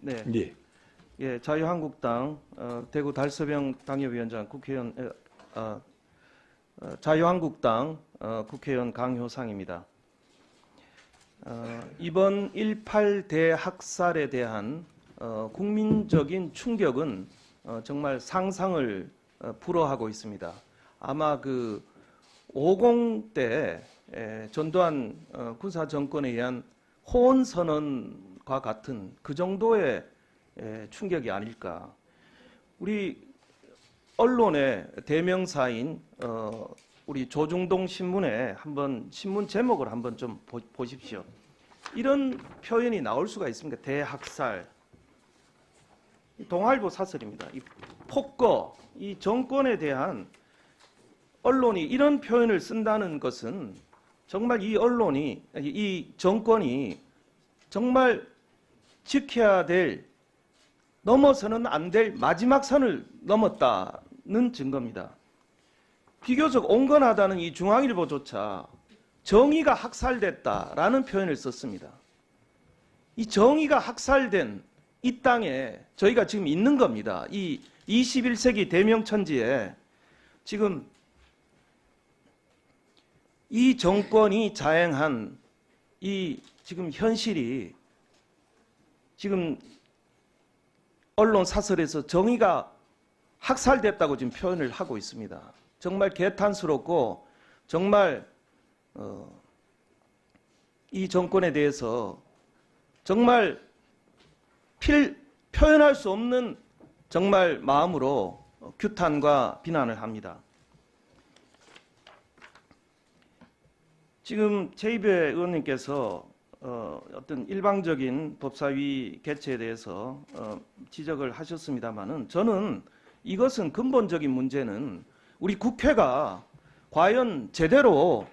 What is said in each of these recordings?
네, 예. 예, 자유한국당 대구 달서병 당협위원장 국회의원 자유한국당 국회의원 강효상입니다. 이번 18 대학살에 대한 국민적인 충격은 정말 상상을 불허하고 있습니다. 아마 그 50 때 전두환 군사 정권에 의한 호언 선언과 같은 그 정도의 충격이 아닐까. 우리 언론의 대명사인 우리 조중동 신문에 한번 신문 제목을 한번 좀 보십시오. 이런 표현이 나올 수가 있습니까? 대학살. 동아일보 사설입니다. 이 폭거, 이 정권에 대한 언론이 이런 표현을 쓴다는 것은 정말 이 언론이, 이 정권이 정말 지켜야 될, 넘어서는 안 될 마지막 선을 넘었다는 증거입니다. 비교적 온건하다는 이 중앙일보조차 정의가 학살됐다라는 표현을 썼습니다. 이 정의가 학살된 이 땅에 저희가 지금 있는 겁니다. 이 21세기 대명천지에 지금 이 정권이 자행한 이 지금 현실이 지금 언론 사설에서 정의가 학살됐다고 지금 표현을 하고 있습니다. 정말 개탄스럽고 정말 이 정권에 대해서 정말 표현할 수 없는 정말 마음으로 규탄과 비난을 합니다. 지금 최이배 의원님께서 어떤 일방적인 법사위 개최에 대해서 지적을 하셨습니다마는 저는 이것은 근본적인 문제는 우리 국회가 과연 제대로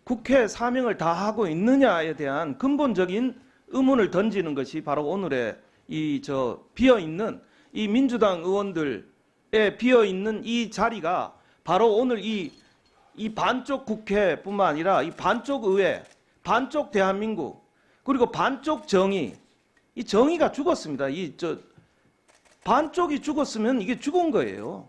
국회 사명을 다하고 있느냐에 대한 근본적인 의문을 던지는 것이 바로 오늘의 이 비어있는 이 민주당 의원들의 비어있는 이 자리가 바로 오늘 이 반쪽 국회뿐만 아니라 이 반쪽 의회, 반쪽 대한민국, 그리고 반쪽 정의, 이 정의가 죽었습니다. 반쪽이 죽었으면 이게 죽은 거예요.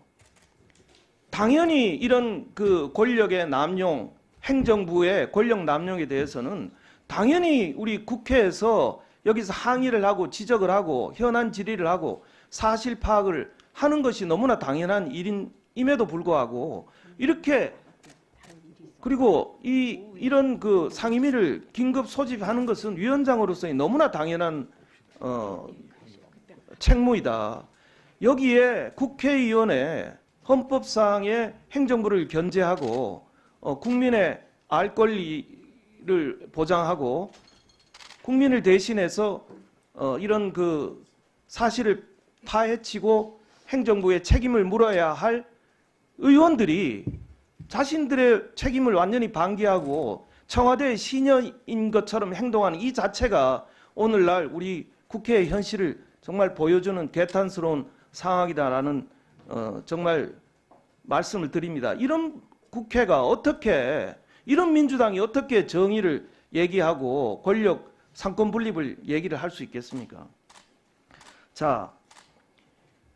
당연히 이런 그 권력의 남용, 행정부의 권력 남용에 대해서는 당연히 우리 국회에서 여기서 항의를 하고 지적을 하고 현안 질의를 하고 사실 파악을 하는 것이 너무나 당연한 일임에도 불구하고 이렇게 그리고 이런 그 상임위를 긴급 소집하는 것은 위원장으로서의 너무나 당연한 책무이다. 여기에 국회의원의 헌법상의 행정부를 견제하고 국민의 알 권리를 보장하고 국민을 대신해서 이런 그 사실을 파헤치고 행정부의 책임을 물어야 할 의원들이 자신들의 책임을 완전히 방기하고 청와대의 시녀인 것처럼 행동하는 이 자체가 오늘날 우리 국회의 현실을 정말 보여주는 개탄스러운 상황이다라는 정말 말씀을 드립니다. 이런 국회가 어떻게, 이런 민주당이 어떻게 정의를 얘기하고 권력 상권 분립을 얘기를 할 수 있겠습니까? 자,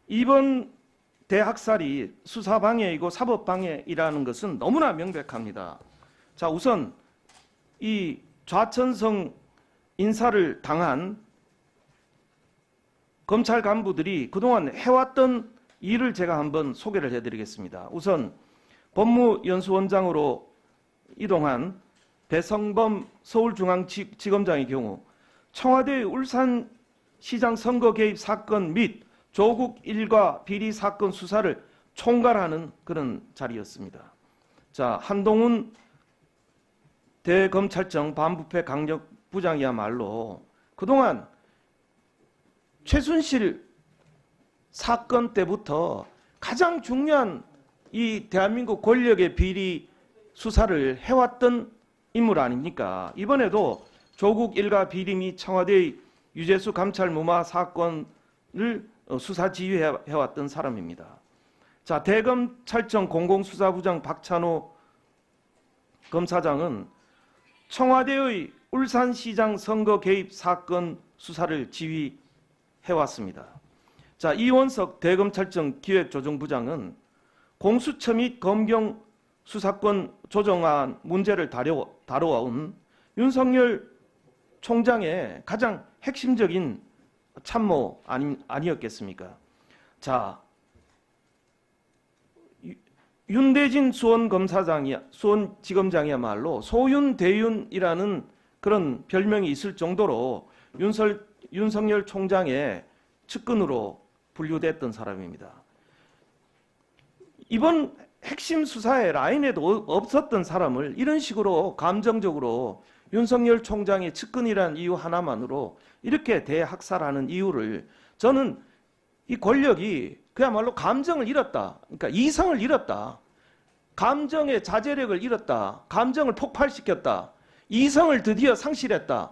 이번 대학살이 수사방해이고 사법방해이라는 것은 너무나 명백합니다. 자, 우선 이 좌천성 인사를 당한 검찰 간부들이 그동안 해왔던 일을 제가 한번 소개를 해드리겠습니다. 우선 법무연수원장으로 이동한 배성범 서울중앙지검장의 경우 청와대의 울산시장 선거 개입 사건 및 조국 일가 비리 사건 수사를 총괄하는 그런 자리였습니다. 자, 한동훈 대검찰청 반부패 강력부장이야말로 그동안 최순실 사건 때부터 가장 중요한 이 대한민국 권력의 비리 수사를 해왔던 인물 아닙니까? 이번에도 조국 일가 비리 및 청와대의 유재수 감찰 무마 사건을 수사 지휘해왔던 사람입니다. 자, 대검찰청 공공수사부장 박찬호 검사장은 청와대의 울산시장 선거 개입 사건 수사를 지휘했던 해왔습니다. 자, 이원석 대검찰청 기획조정부장은 공수처 및 검경 수사권 조정안 문제를 다뤄온 윤석열 총장의 가장 핵심적인 참모 아니었겠습니까? 자, 윤대진 수원지검장이야말로 소윤대윤이라는 그런 별명이 있을 정도로 윤석열 총장의 측근으로 분류됐던 사람입니다. 이번 핵심 수사의 라인에도 없었던 사람을 이런 식으로 감정적으로 윤석열 총장의 측근이라는 이유 하나만으로 이렇게 대학살하는 이유를, 저는 이 권력이 그야말로 감정을 잃었다, 그러니까 이성을 잃었다, 감정의 자제력을 잃었다, 감정을 폭발시켰다, 이성을 드디어 상실했다.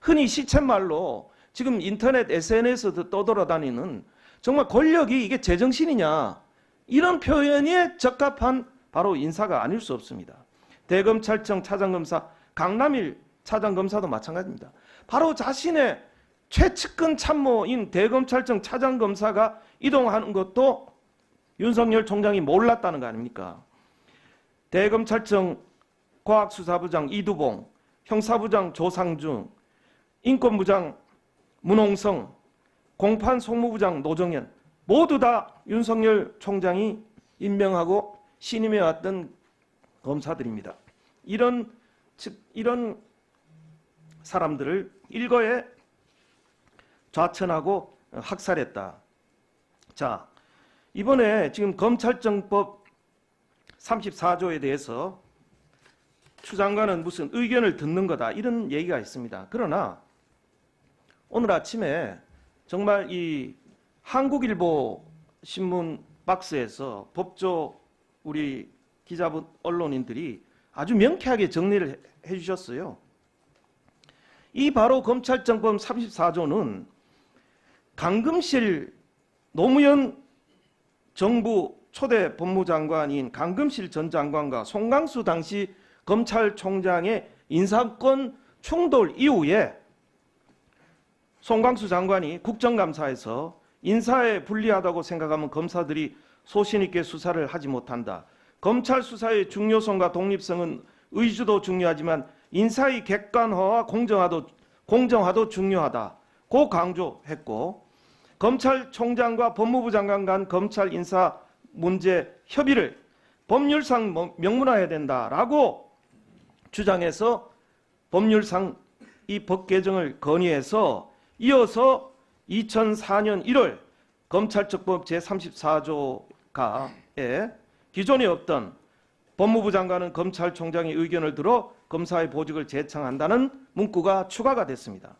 흔히 시쳇말로 지금 인터넷 SNS에서 떠돌아다니는 정말 권력이 이게 제정신이냐, 이런 표현에 적합한 바로 인사가 아닐 수 없습니다. 대검찰청 차장검사 강남일 차장검사도 마찬가지입니다. 바로 자신의 최측근 참모인 대검찰청 차장검사가 이동하는 것도 윤석열 총장이 몰랐다는 거 아닙니까? 대검찰청 과학수사부장 이두봉, 형사부장 조상중, 인권부장 문홍성, 공판 송무부장 노정현, 모두 다 윤석열 총장이 임명하고 신임해왔던 검사들입니다. 이런 사람들을 일거에 좌천하고 학살했다. 자, 이번에 지금 검찰청법 34조에 대해서 추 장관은 무슨 의견을 듣는 거다, 이런 얘기가 있습니다. 그러나 오늘 아침에 정말 이 한국일보 신문 박스에서 법조 우리 기자분 언론인들이 아주 명쾌하게 정리를 해주셨어요. 이 바로 검찰청법 34조는 강금실 노무현 정부 초대 법무장관인 강금실 전 장관과 송강수 당시 검찰총장의 인사권 충돌 이후에 송강수 장관이 국정감사에서 인사에 불리하다고 생각하면 검사들이 소신 있게 수사를 하지 못한다. 검찰 수사의 중요성과 독립성은 의주도 중요하지만 인사의 객관화와 공정화도 중요하다. 고 강조했고, 검찰총장과 법무부 장관 간 검찰 인사 문제 협의를 법률상 명문화해야 된다라고 주장해서 법률상 이 법 개정을 건의해서 이어서 2004년 1월 검찰청법 제34조가에 기존에 없던 법무부 장관은 검찰총장의 의견을 들어 검사의 보직을 재청한다는 문구가 추가가 됐습니다.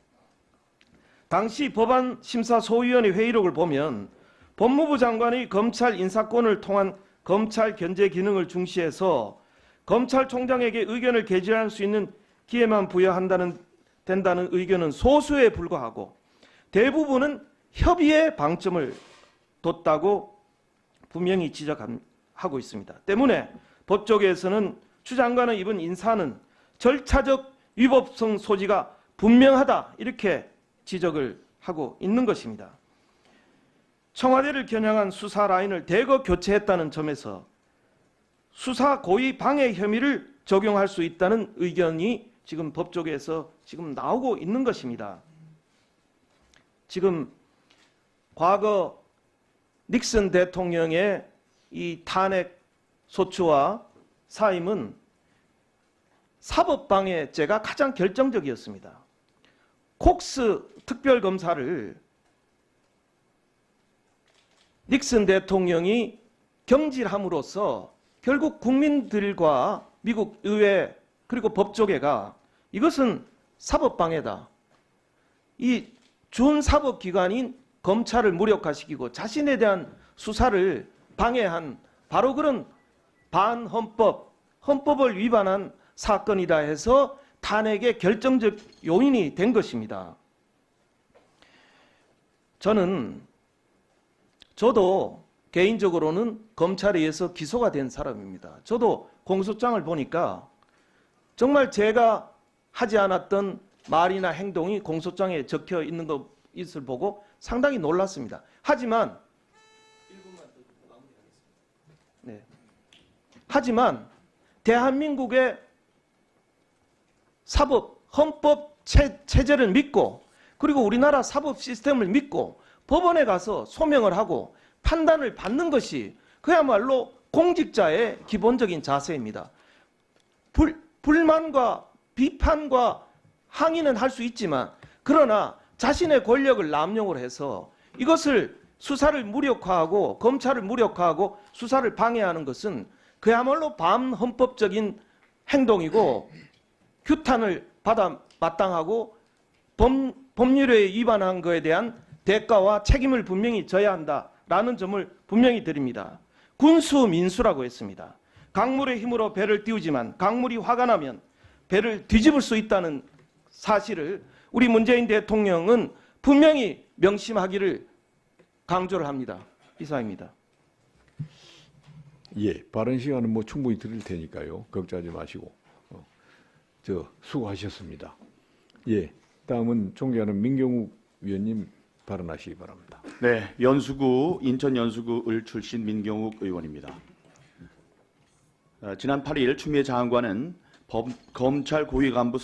당시 법안심사소위원회 회의록을 보면 법무부 장관의 검찰 인사권을 통한 검찰 견제 기능을 중시해서 검찰총장에게 의견을 개진할 수 있는 기회만 된다는 의견은 소수에 불과하고 대부분은 협의에 방점을 뒀다고 분명히 지적하고 있습니다. 때문에 법조계에서는 추 장관의 이번 인사는 절차적 위법성 소지가 분명하다, 이렇게 지적을 하고 있는 것입니다. 청와대를 겨냥한 수사 라인을 대거 교체했다는 점에서 수사 고의 방해 혐의를 적용할 수 있다는 의견이 지금 법조계에서 지금 나오고 있는 것입니다. 지금 과거 닉슨 대통령의 이 탄핵 소추와 사임은 사법방해죄가 가장 결정적이었습니다. 콕스 특별검사를 닉슨 대통령이 경질함으로써 결국 국민들과 미국 의회 그리고 법조계가 이것은 사법방해다, 이 준사법기관인 검찰을 무력화시키고 자신에 대한 수사를 방해한 바로 그런 헌법을 위반한 사건이다 해서 탄핵의 결정적 요인이 된 것입니다. 저도 개인적으로는 검찰에 의해서 기소가 된 사람입니다. 저도 공소장을 보니까 정말 제가 하지 않았던 말이나 행동이 공소장에 적혀 있는 것을 보고 상당히 놀랐습니다. 하지만 하지만 대한민국의 사법, 헌법 체제를 믿고 그리고 우리나라 사법 시스템을 믿고 법원에 가서 소명을 하고 판단을 받는 것이 그야말로 공직자의 기본적인 자세입니다. 불만과 비판과 항의는 할 수 있지만 그러나 자신의 권력을 남용을 해서 이것을 수사를 무력화하고 검찰을 무력화하고 수사를 방해하는 것은 그야말로 반헌법적인 행동이고 규탄을 받아 마땅하고 법률에 위반한 것에 대한 대가와 책임을 분명히 져야 한다라는 점을 분명히 드립니다. 군수 민수라고 했습니다. 강물의 힘으로 배를 띄우지만 강물이 화가 나면 배를 뒤집을 수 있다는 사실을 우리 문재인 대통령은 분명히 명심하기를 강조를 합니다. 이상입니다. 예, 발언 시간은 뭐 충분히 드릴 테니까요. 걱정하지 마시고 수고하셨습니다. 예, 다음은 존경하는 민경욱 위원님 발언하시기 바랍니다. 네, 인천 연수구 을 출신 민경욱 의원입니다. 지난 8일 추미애 장관은 검찰 고위 간부